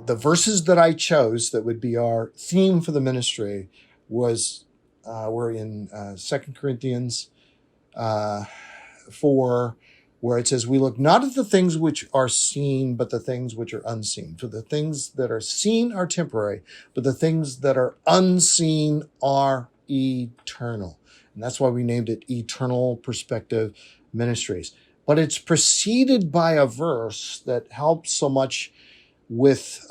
the verses that I chose that would be our theme for the ministry were in 2 Corinthians 4, where it says, we look not at the things which are seen, but the things which are unseen. For the things that are seen are temporary, but the things that are unseen are eternal. And that's why we named it Eternal Perspective Ministries. But it's preceded by a verse that helps so much with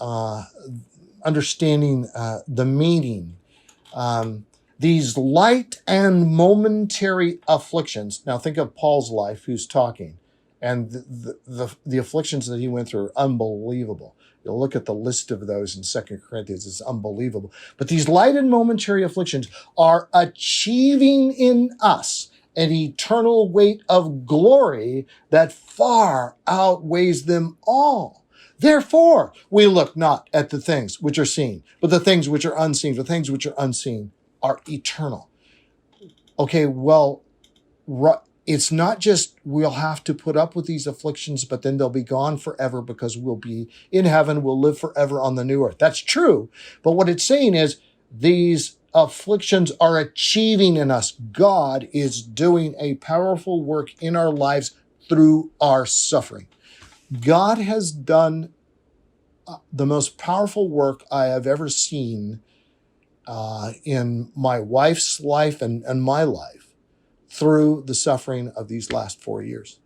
understanding the meaning. These light and momentary afflictions. Now think of Paul's life, who's talking, and the afflictions that he went through are unbelievable. You'll look at the list of those in 2 Corinthians. It's unbelievable. But these light and momentary afflictions are achieving in us an eternal weight of glory that far outweighs them all. Therefore, we look not at the things which are seen, but the things which are unseen. The things which are unseen are eternal. Okay, well, it's not just we'll have to put up with these afflictions, but then they'll be gone forever because we'll be in heaven, we'll live forever on the new earth. That's true. But what it's saying is these afflictions are achieving in us. God is doing a powerful work in our lives through our suffering. God has done the most powerful work I have ever seen in my wife's life and my life through the suffering of these last 4 years.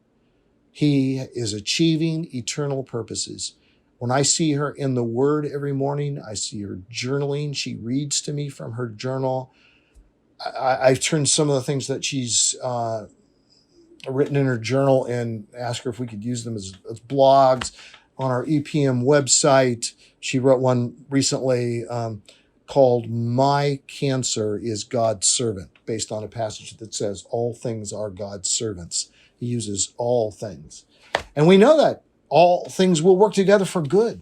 He is achieving eternal purposes. When I see her in the Word every morning, I see her journaling. She reads to me from her journal. I've turned some of the things that she's written in her journal and asked her if we could use them as blogs on our EPM website. She wrote one recently called My Cancer is God's Servant, based on a passage that says all things are God's servants. He uses all things. And we know that all things will work together for good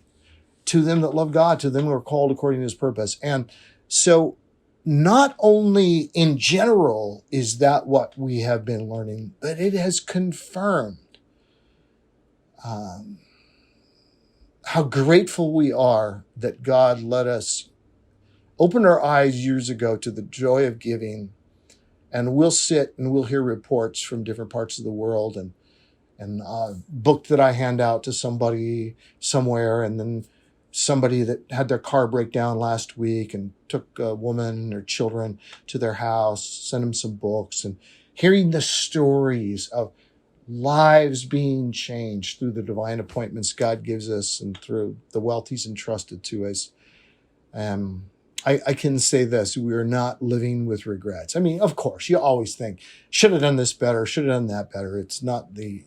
to them that love God, to them who are called according to his purpose. And so not only in general is that what we have been learning, but it has confirmed how grateful we are that God let us open our eyes years ago to the joy of giving. And we'll sit and we'll hear reports from different parts of the world and a book that I hand out to somebody somewhere, and then somebody that had their car break down last week and took a woman and her children to their house, sent them some books, and hearing the stories of lives being changed through the divine appointments God gives us and through the wealth he's entrusted to us. I can say this, we are not living with regrets. I mean, of course, you always think, should have done this better, should have done that better. It's not the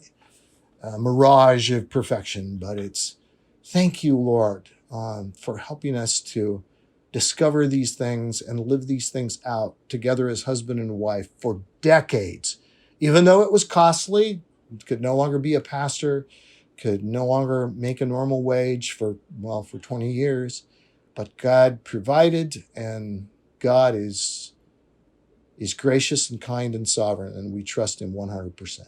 mirage of perfection, but it's thank you, Lord, for helping us to discover these things and live these things out together as husband and wife for decades. Even though it was costly, could no longer be a pastor, could no longer make a normal wage for 20 years. But God provided, and God is gracious and kind and sovereign, and we trust him 100%.